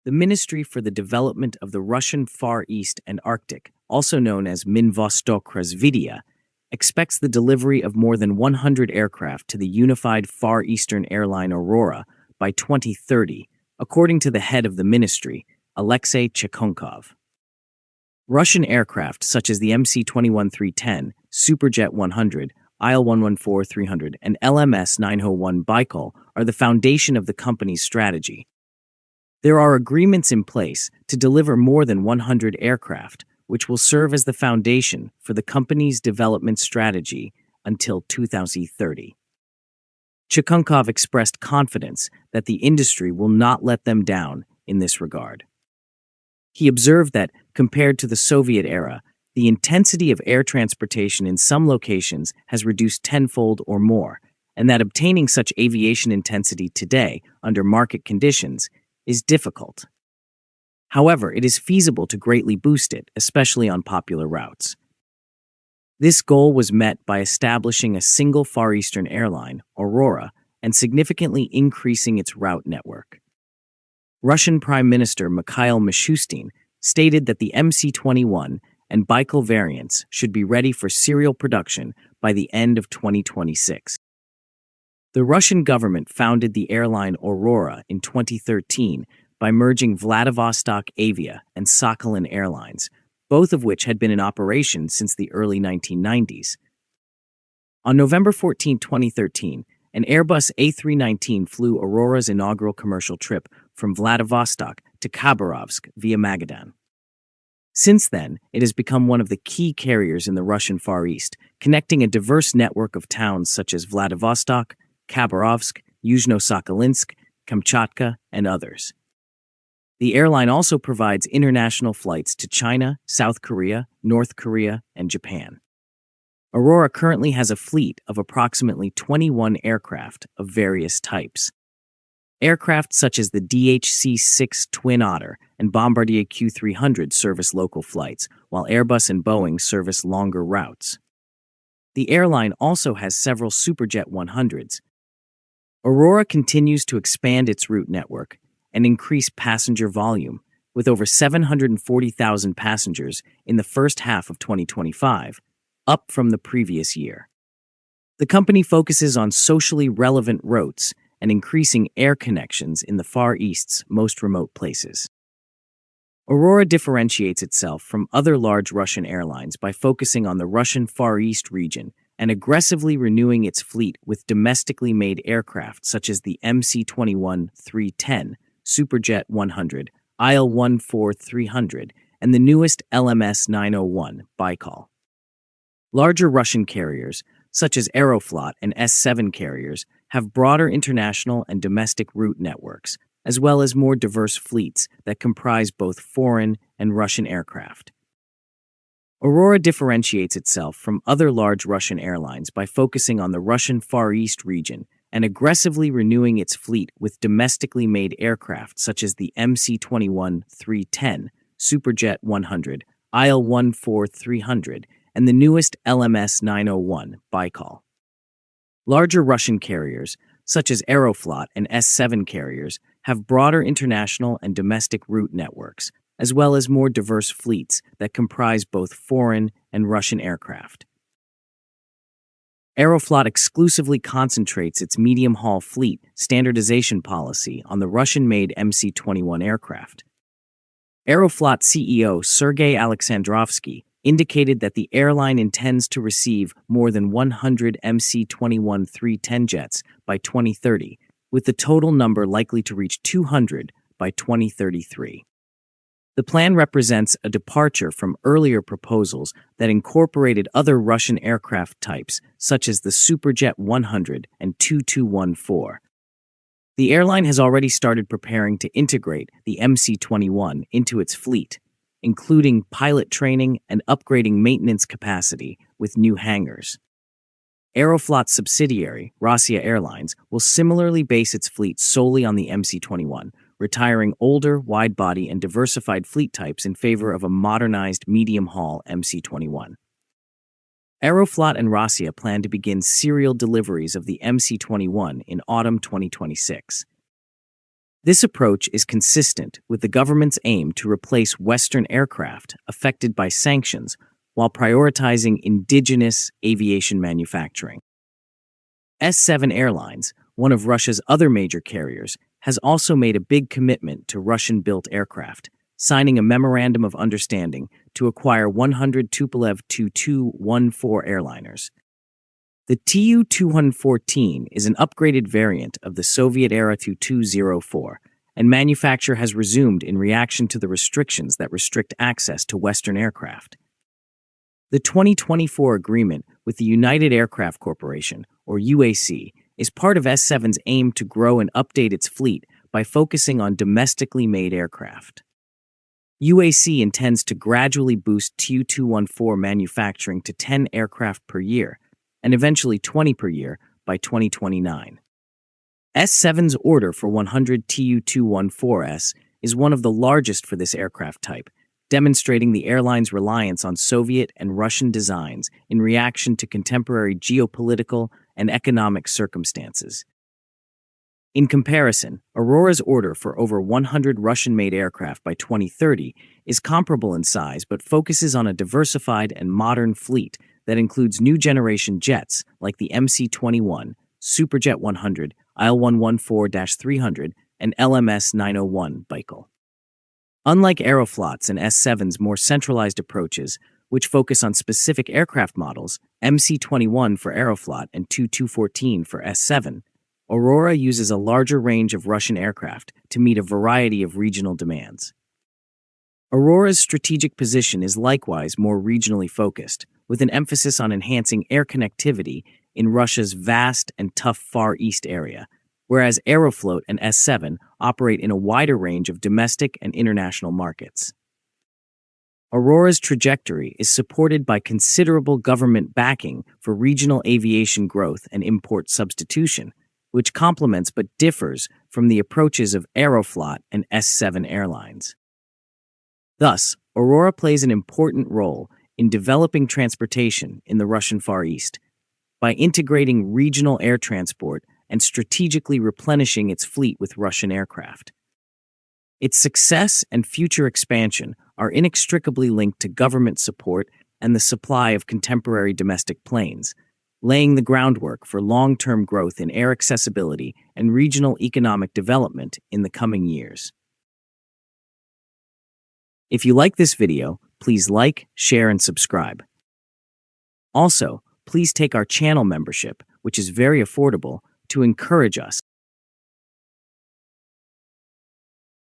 The Ministry for the Development of the Russian Far East and Arctic, also known as Minvostok Razvidya, expects the delivery of more than 100 aircraft to the unified Far Eastern airline Aurora by 2030, according to the head of the ministry, Alexei Chikonkov. Russian aircraft such as the MC-21-300, Superjet-100, Il-114-300, and LMS-901 Baikal are the foundation of the company's strategy. There are agreements in place to deliver more than 100 aircraft, which will serve as the foundation for the company's development strategy until 2030. Chikonkov expressed confidence that the industry will not let them down in this regard. He observed that, compared to the Soviet era, the intensity of air transportation in some locations has reduced tenfold or more, and that obtaining such aviation intensity today, under market conditions, is difficult. However, it is feasible to greatly boost it, especially on popular routes. This goal was met by establishing a single Far Eastern airline, Aurora, and significantly increasing its route network. Russian Prime Minister Mikhail Mishustin stated that the MC-21 and Baikal variants should be ready for serial production by the end of 2026. The Russian government founded the airline Aurora in 2013 by merging Vladivostok Avia and Sakhalin Airlines, both of which had been in operation since the early 1990s. On November 14, 2013, an Airbus A319 flew Aurora's inaugural commercial trip from Vladivostok to Khabarovsk via Magadan. Since then, it has become one of the key carriers in the Russian Far East, connecting a diverse network of towns such as Vladivostok, Khabarovsk, Yuzhno-Sakhalinsk, Kamchatka, and others. The airline also provides international flights to China, South Korea, North Korea, and Japan. Aurora currently has a fleet of approximately 21 aircraft of various types. Aircraft such as the DHC-6 Twin Otter and Bombardier Q300 service local flights, while Airbus and Boeing service longer routes. The airline also has several Superjet-100s. Aurora continues to expand its route network and increase passenger volume, with over 740,000 passengers in the first half of 2025, up from the previous year. The company focuses on socially relevant routes and increasing air connections in the Far East's most remote places. Aurora differentiates itself from other large Russian airlines by focusing on the Russian Far East region and aggressively renewing its fleet with domestically made aircraft such as the MC-21-300, Superjet-100, Il-114-300, and the newest LMS-901 Baikal. Larger Russian carriers, such as Aeroflot and S7 carriers, have broader international and domestic route networks, as well as more diverse fleets that comprise both foreign and Russian aircraft. Aurora differentiates itself from other large Russian airlines by focusing on the Russian Far East region and aggressively renewing its fleet with domestically made aircraft such as the MC-21-300, Superjet-100, Il-114-300, and the newest LMS-901 Baikal. Larger Russian carriers, such as Aeroflot and S7 carriers, have broader international and domestic route networks, as well as more diverse fleets that comprise both foreign and Russian aircraft. Aeroflot exclusively concentrates its medium-haul fleet standardization policy on the Russian-made MC-21 aircraft. Aeroflot CEO Sergei Alexandrovsky indicated that the airline intends to receive more than 100 MC-21-300 jets by 2030, with the total number likely to reach 200 by 2033. The plan represents a departure from earlier proposals that incorporated other Russian aircraft types, such as the Superjet-100 and Tu-214. The airline has already started preparing to integrate the MC-21 into its fleet, including pilot training and upgrading maintenance capacity with new hangars. Aeroflot's subsidiary, Aurora Airlines, will similarly base its fleet solely on the MC-21, retiring older, wide-body, and diversified fleet types in favor of a modernized medium-haul MC-21. Aeroflot and Aurora plan to begin serial deliveries of the MC-21 in autumn 2026. This approach is consistent with the government's aim to replace Western aircraft affected by sanctions while prioritizing indigenous aviation manufacturing. S7 Airlines, one of Russia's other major carriers, has also made a big commitment to Russian-built aircraft, signing a memorandum of understanding to acquire 100 Tupolev Tu-214 airliners. The Tu-214 is an upgraded variant of the Soviet-era Tu-204, and manufacture has resumed in reaction to the restrictions that restrict access to Western aircraft. The 2024 agreement with the United Aircraft Corporation, or UAC, is part of S7's aim to grow and update its fleet by focusing on domestically made aircraft. UAC intends to gradually boost Tu-214 manufacturing to 10 aircraft per year, and eventually 20 per year by 2029. S7's order for 100 Tu-214s is one of the largest for this aircraft type, demonstrating the airline's reliance on Soviet and Russian designs in reaction to contemporary geopolitical and economic circumstances. In comparison, Aurora's order for over 100 Russian-made aircraft by 2030 is comparable in size but focuses on a diversified and modern fleet that includes new-generation jets like the MC-21, Superjet-100, Il-114-300, and LMS-901 Baikal. Unlike Aeroflot's and S7's more centralized approaches, which focus on specific aircraft models, MC-21 for Aeroflot and Tu-214 for S7, Aurora uses a larger range of Russian aircraft to meet a variety of regional demands. Aurora's strategic position is likewise more regionally focused, with an emphasis on enhancing air connectivity in Russia's vast and tough Far East area, whereas Aeroflot and S7 operate in a wider range of domestic and international markets. Aurora's trajectory is supported by considerable government backing for regional aviation growth and import substitution, which complements but differs from the approaches of Aeroflot and S7 Airlines. Thus, Aurora plays an important role in developing transportation in the Russian Far East by integrating regional air transport and strategically replenishing its fleet with Russian aircraft. Its success and future expansion are inextricably linked to government support and the supply of contemporary domestic planes, laying the groundwork for long-term growth in air accessibility and regional economic development in the coming years. If you like this video, please like, share, and subscribe. Also, please take our channel membership, which is very affordable, to encourage us